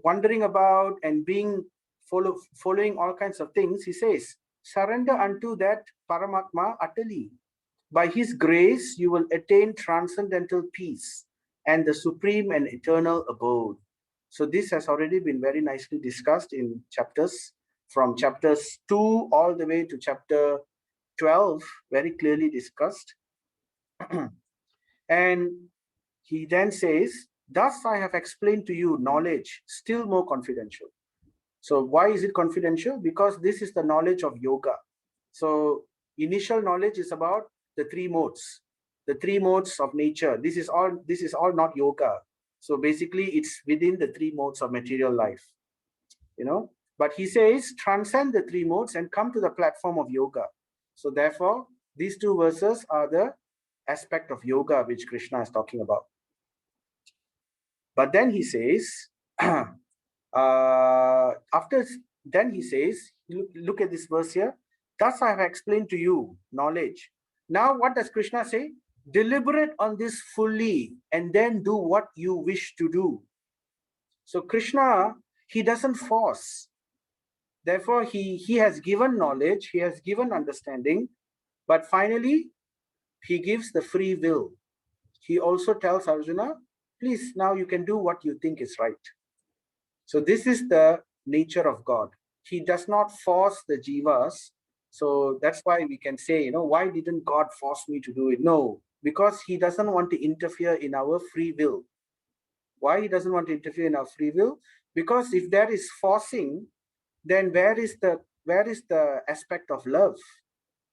wandering about and following all kinds of things, he says, surrender unto that Paramatma utterly. By his grace, you will attain transcendental peace and the supreme and eternal abode. So this has already been very nicely discussed in chapters, from chapters 2 all the way to chapter 12, very clearly discussed. And he then says, thus I have explained to you knowledge still more confidential. So why is it confidential? Because this is the knowledge of yoga. So initial knowledge is about the 3 modes, the 3 modes of nature. This is all not yoga. So basically it's within the 3 modes of material life, But he says, transcend the 3 modes and come to the platform of yoga. So therefore, these 2 verses are the aspect of yoga which Krishna is talking about. But then he says, then he says, look at this verse here. Thus I have explained to you knowledge. Now what does Krishna say? Deliberate on this fully and then do what you wish to do. So Krishna, he doesn't force. Therefore, he has given knowledge, he has given understanding, but finally, he gives the free will. He also tells Arjuna, please, now you can do what you think is right. So this is the nature of God. He does not force the jivas. So that's why we can say, why didn't God force me to do it? No, because he doesn't want to interfere in our free will. Why he doesn't want to interfere in our free will? Because if there is forcing, then where is the aspect of love?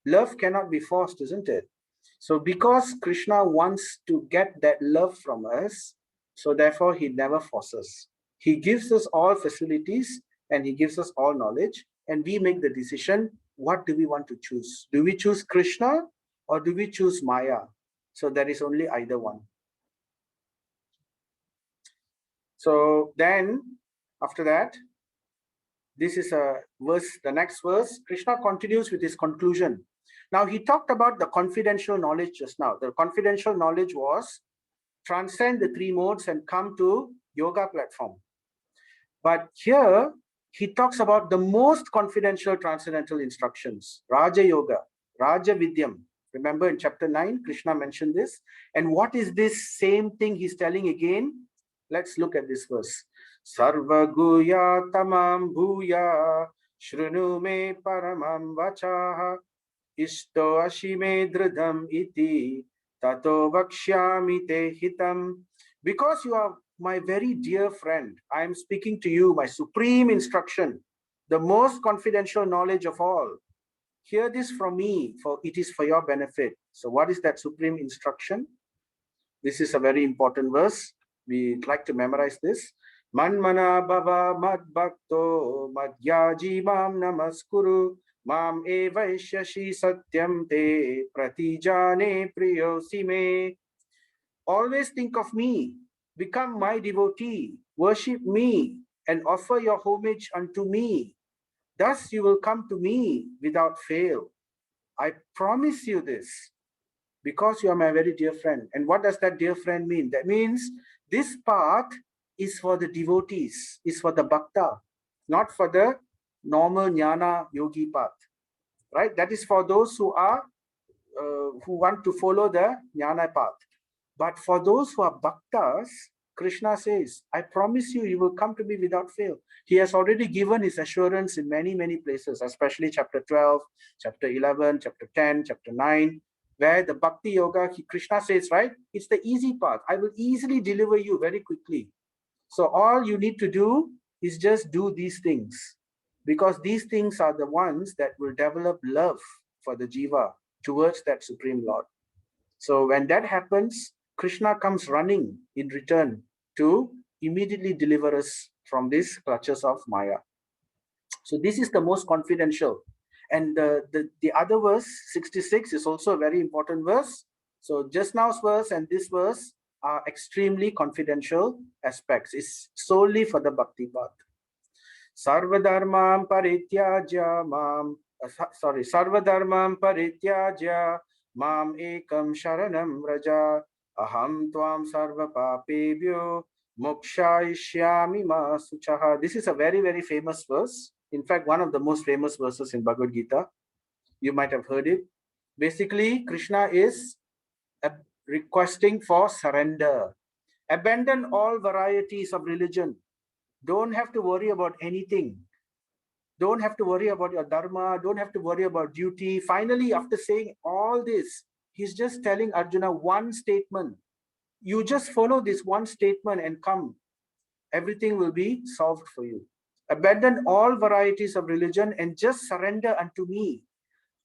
Love cannot be forced, isn't it? So because Krishna wants to get that love from us, so therefore he never forces. He gives us all facilities and he gives us all knowledge, and we make the decision, what do we want to choose? Do we choose Krishna or do we choose Maya? So there is only either one. So then after that, this is a verse, the next verse, Krishna continues with his conclusion. Now he talked about the confidential knowledge just now. The confidential knowledge was transcend the three modes and come to yoga platform. But here he talks about the most confidential transcendental instructions, Raja Yoga, Raja Vidyam. Remember in chapter 9, Krishna mentioned this. And what is this same thing he's telling again? Let's look at this verse. Sarva guya tamam bhuya shrunu me paramam vachaha isto ashime dridham iti tato vakshyami te hitam. Because you are my very dear friend, I am speaking to you my supreme instruction, the most confidential knowledge of all. Hear this from me, for it is for your benefit. So what is that supreme instruction? This is a very important verse. We'd like to memorize this. Manmana bhava mad bhakto madhyaji mam namaskuru mam evaishyashi satyam te pratijane priyosi me. Always think of me, become my devotee, worship me, and offer your homage unto me. Thus you will come to me without fail. I promise you this, because you are my very dear friend. And what does that dear friend mean? That means this path is for the devotees, is for the bhakta, not for the normal jnana yogi path, right? That is for those who want to follow the jnana path. But for those who are bhaktas, Krishna says, I promise you, you will come to me without fail. He has already given his assurance in many, many places, especially chapter 12, chapter 11, chapter 10, chapter 9, where the bhakti yoga, Krishna says, right, it's the easy path. I will easily deliver you very quickly. So all you need to do is just do these things, because these things are the ones that will develop love for the jiva towards that Supreme Lord. So when that happens, Krishna comes running in return to immediately deliver us from these clutches of Maya. So this is the most confidential. And the other verse, 66, is also a very important verse. So just now's verse and this verse are extremely confidential aspects. It's solely for the bhakti path. Sarvadharmam parityajya mam, Sarvadharmam parityajya mam ekam sharanam raja aham tvam sarva papebhyo mokshayishyami ma suchaha. This is a very, very famous verse. In fact, one of the most famous verses in Bhagavad Gita. You might have heard it. Basically, Krishna is requesting for surrender. Abandon all varieties of religion. Don't have to worry about anything. Don't have to worry about your dharma. Don't have to worry about duty. Finally, after saying all this, he's just telling Arjuna one statement. You just follow this one statement and come. Everything will be solved for you. Abandon all varieties of religion and just surrender unto me.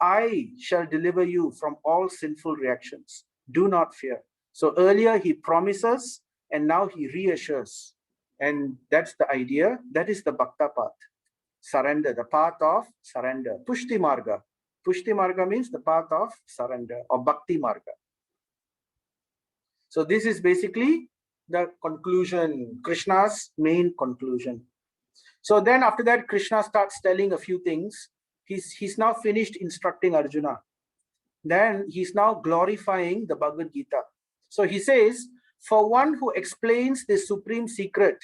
I shall deliver you from all sinful reactions. Do not fear. So earlier he promises and now he reassures. And that's the idea. That is the bhakta path. Surrender, the path of surrender. Pushti marga. Pushti marga means the path of surrender or bhakti marga. So this is basically the conclusion, Krishna's main conclusion. So then after that, Krishna starts telling a few things. He's now finished instructing Arjuna. Then he's now glorifying the Bhagavad Gita. So he says, for one who explains the supreme secret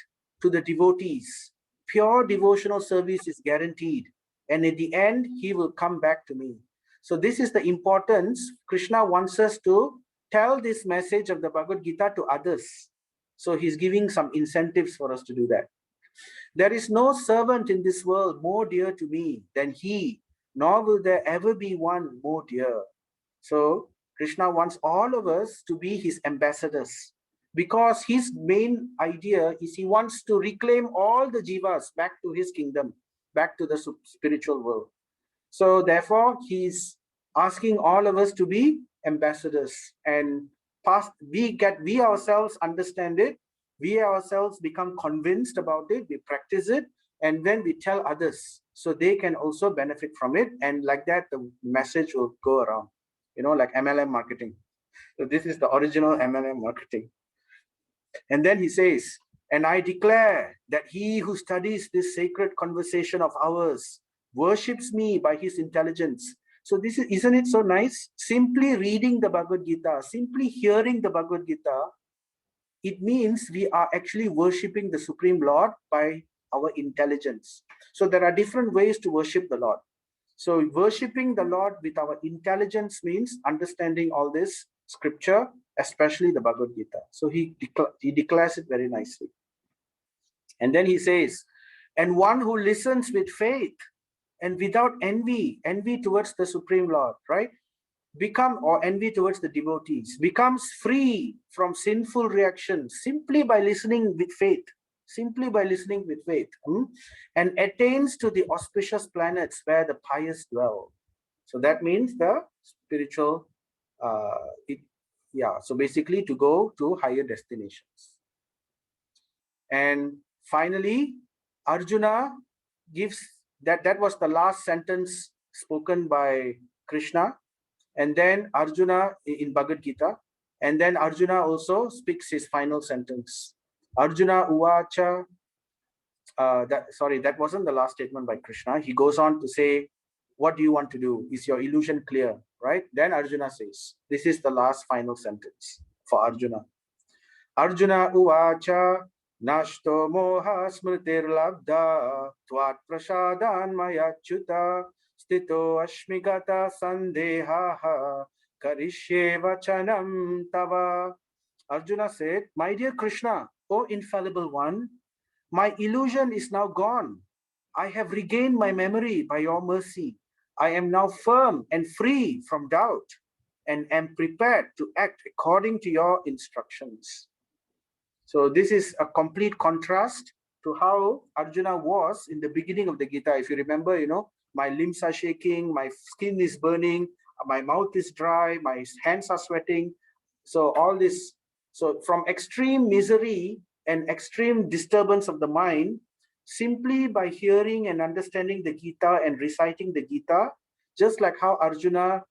to the devotees, pure devotional service is guaranteed and at the end, he will come back to me. So this is the importance. Krishna wants us to tell this message of the Bhagavad Gita to others. So he's giving some incentives for us to do that. There is no servant in this world more dear to me than he, nor will there ever be one more dear. So Krishna wants all of us to be his ambassadors, because his main idea is he wants to reclaim all the jivas back to his kingdom, back to the spiritual world. So therefore, he's asking all of us to be ambassadors, and we ourselves understand it, we ourselves become convinced about it, we practice it, and then we tell others so they can also benefit from it, and like that the message will go around, like MLM marketing. So this is the original MLM marketing. And then he says, and I declare that he who studies this sacred conversation of ours worships me by his intelligence. So this is, isn't it so nice? Simply reading the Bhagavad Gita, simply hearing the Bhagavad Gita, it means we are actually worshipping the Supreme Lord by our intelligence. So there are different ways to worship the Lord. So worshipping the Lord with our intelligence means understanding all this scripture, especially the Bhagavad Gita. So he declares it very nicely. And then he says, and one who listens with faith and without envy towards the Supreme Lord, right? Or envy towards the devotees, becomes free from sinful reactions simply by listening with faith, and attains to the auspicious planets where the pious dwell. So that means the spiritual, so basically to go to higher destinations. And finally, Arjuna gives, that was the last sentence spoken by Krishna. And then Arjuna in Bhagavad Gita, and then Arjuna also speaks his final sentence. Arjuna uvacha, that wasn't the last statement by Krishna. He goes on to say, what do you want to do? Is your illusion clear? Right? Then Arjuna says, this is the last final sentence for Arjuna. Arjuna uvacha nashto moha smritir labdha tvat prasadan mayachyuta stito ashmigata sandehaha karishye vachanam tava. Arjuna said, my dear Krishna, O infallible one, my illusion is now gone. I have regained my memory by your mercy. I am now firm and free from doubt and am prepared to act according to your instructions. So this is a complete contrast to how Arjuna was in the beginning of the Gita. If you remember, my limbs are shaking, my skin is burning, my mouth is dry, my hands are sweating. So all this, so from extreme misery and extreme disturbance of the mind, simply by hearing and understanding the Gita and reciting the Gita, just like how Arjuna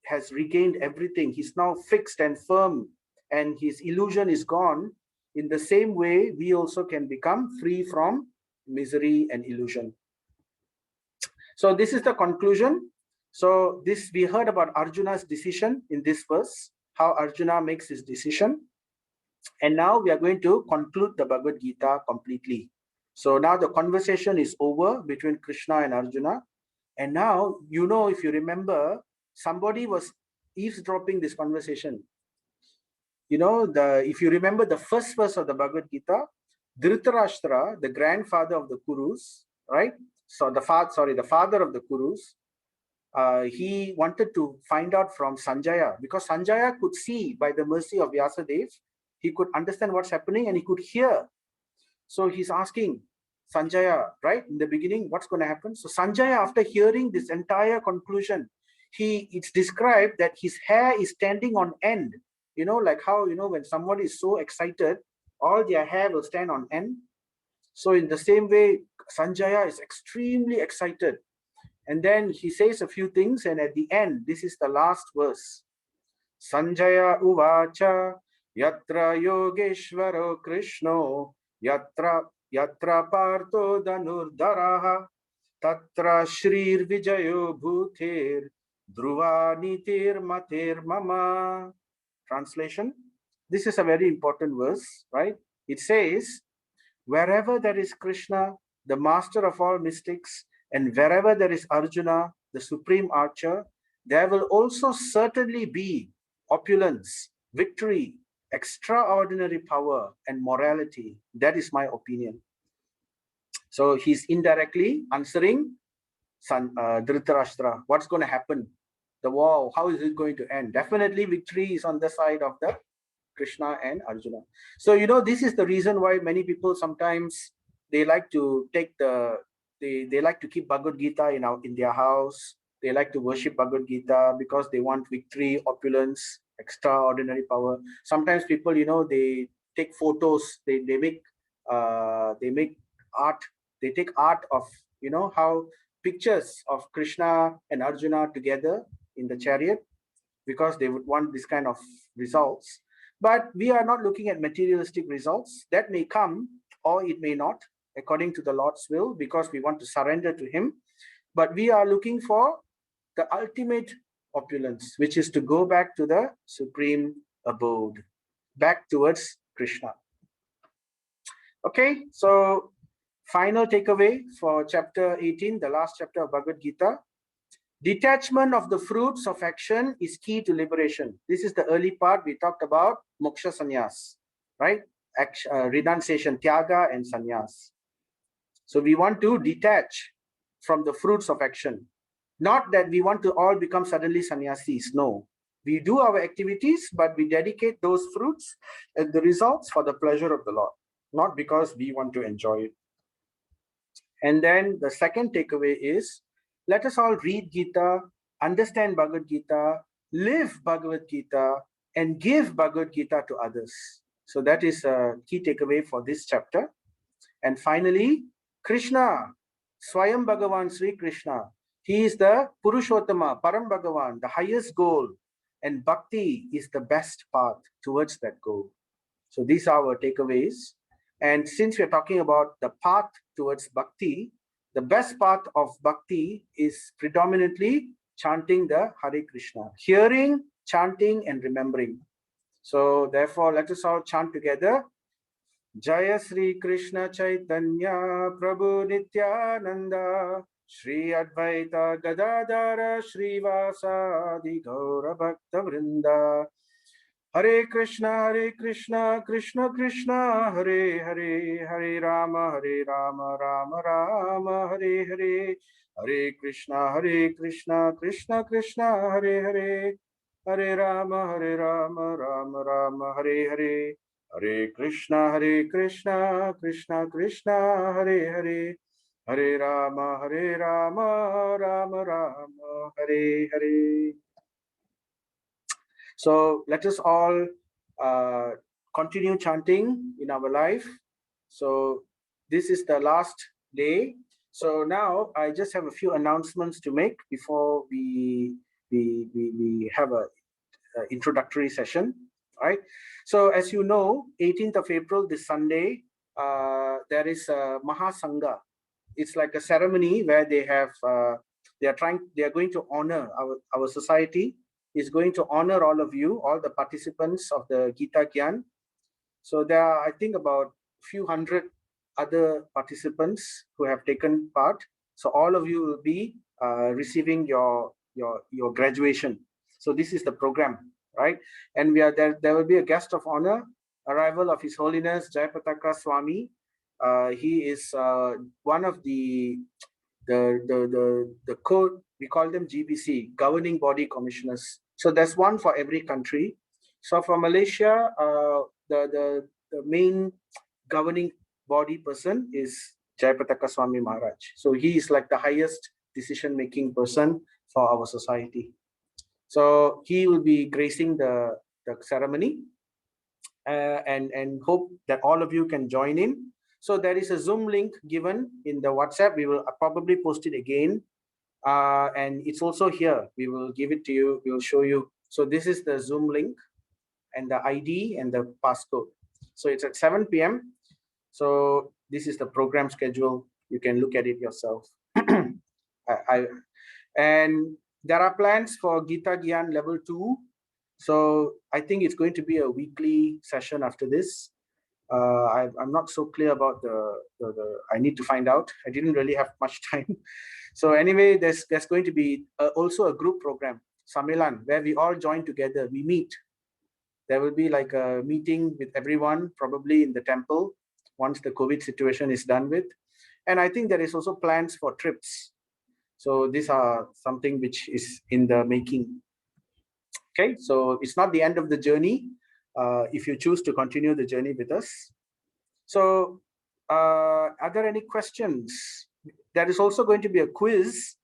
has regained everything, he's now fixed and firm and his illusion is gone. In the same way, we also can become free from misery and illusion. So this is the conclusion. So this, we heard about Arjuna's decision in this verse, how Arjuna makes his decision. And now we are going to conclude the Bhagavad Gita completely. So now the conversation is over between Krishna and Arjuna. And now, if you remember, somebody was eavesdropping this conversation. If you remember the first verse of the Bhagavad Gita, Dhritarashtra, the grandfather of the Kurus, right? So the father of the Kurus, he wanted to find out from Sanjaya, because Sanjaya could see by the mercy of Vyasadeva, he could understand what's happening and he could hear. So he's asking Sanjaya, right, in the beginning, what's going to happen? So Sanjaya, after hearing this entire conclusion, it's described that his hair is standing on end. Like how, when somebody is so excited, all their hair will stand on end. So in the same way, Sanjaya is extremely excited. And then he says a few things, and at the end, this is the last verse. Sanjaya uvacha yatra yogeshvaro krishno yatra partho danurdaraha tatra shrir vijayo bhutir dhruva nitir matir mama. Translation: this is a very important verse, right? It says, wherever there is Krishna, the master of all mystics, And wherever there is Arjuna, the supreme archer, there will also certainly be opulence, victory, extraordinary power, and morality. That is my opinion. So he's indirectly answering Dhritarashtra. What's going to happen? The war, how is it going to end? Definitely victory is on the side of the Krishna and Arjuna. So, this is the reason why many people sometimes they like to take they like to keep Bhagavad Gita in their house. They like to worship Bhagavad Gita because they want victory, opulence, extraordinary power. Sometimes people, they take photos, they make art, they take art of, how pictures of Krishna and Arjuna together in the chariot, because they would want this kind of results. But we are not looking at materialistic results. That may come or it may not, according to the Lord's will, because we want to surrender to Him. But we are looking for the ultimate opulence, which is to go back to the supreme abode, back towards Krishna. Okay, so final takeaway for chapter 18, the last chapter of Bhagavad Gita. Detachment of the fruits of action is key to liberation. This is the early part. We talked about Moksha Sannyas, right? Renunciation, Tyaga and Sannyas. So we want to detach from the fruits of action. Not that we want to all become suddenly sannyasis. No. We do our activities, but we dedicate those fruits and the results for the pleasure of the Lord, not because we want to enjoy it. And then the second takeaway is, let us all read Gita, understand Bhagavad Gita, live Bhagavad Gita, and give Bhagavad Gita to others. So that is a key takeaway for this chapter. And finally, Krishna, Swayam Bhagavan Sri Krishna. He is the Purushottama, Param Bhagavan, the highest goal. And Bhakti is the best path towards that goal. So these are our takeaways. And since we're talking about the path towards Bhakti, the best path of Bhakti is predominantly chanting the Hare Krishna, hearing, chanting, and remembering. So therefore, let us all chant together. Jaya Sri Krishna Chaitanya Prabhu Nityananda Shri Advaita Gadadara Shri Vasadi Gaura Bhakta Vrinda Hare Krishna, Krishna Krishna, Hare Hare, Hare Rama, Rama Rama, Hare Hare, Hare Krishna, Krishna Krishna, Hare Hare, Hare Rama, Rama Rama, Hare Hare, Hare Krishna, Krishna Krishna, Hare Hare, Hare Rama, Rama Rama, Hare Hare. So let us all continue chanting in our life. So this is the last day. So now I just have a few announcements to make before we have a introductory session. All right. So as you know, 18th of April, this Sunday, there is a Mahasangha. It's like a ceremony where they have they are going to honor our society is going to honor all of you, all the participants of the Gita Gyan. So there are, I think, about a few hundred other participants who have taken part. So all of you will be receiving your graduation. So this is the program, right? And we are there will be a guest of honor, arrival of His Holiness Jayapataka Swami. He is one of the code, we call them GBC, governing body commissioners. So there's one for every country. So for Malaysia, the main governing body person is Jayapataka Swami Maharaj. So he is like the highest decision-making person for our society. So he will be gracing the ceremony, and hope that all of you can join in. So there is a Zoom link given in the WhatsApp. We will probably post it again. And it's also here. We will give it to you. We will show you. So this is the Zoom link and the ID and the passcode. So it's at 7 p.m. So this is the program schedule. You can look at it yourself. And there are plans for Gita Gyan level 2. So I think it's going to be a weekly session after this. I'm not so clear about I need to find out. I didn't really have much time. So anyway, there's going to be also a group program, Samilan, where we all join together. We meet. There will be like a meeting with everyone, probably in the temple, once the COVID situation is done with. And I think there is also plans for trips. So these are something which is in the making. Okay, so it's not the end of the journey. If you choose to continue the journey with us. So are there any questions? There is also going to be a quiz.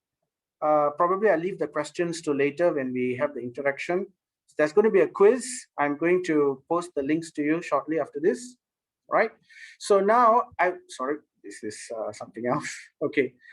Probably I'll leave the questions to later when we have the interaction. So there's going to be a quiz. I'm going to post the links to you shortly after this. Right. So now sorry, this is something else. Okay.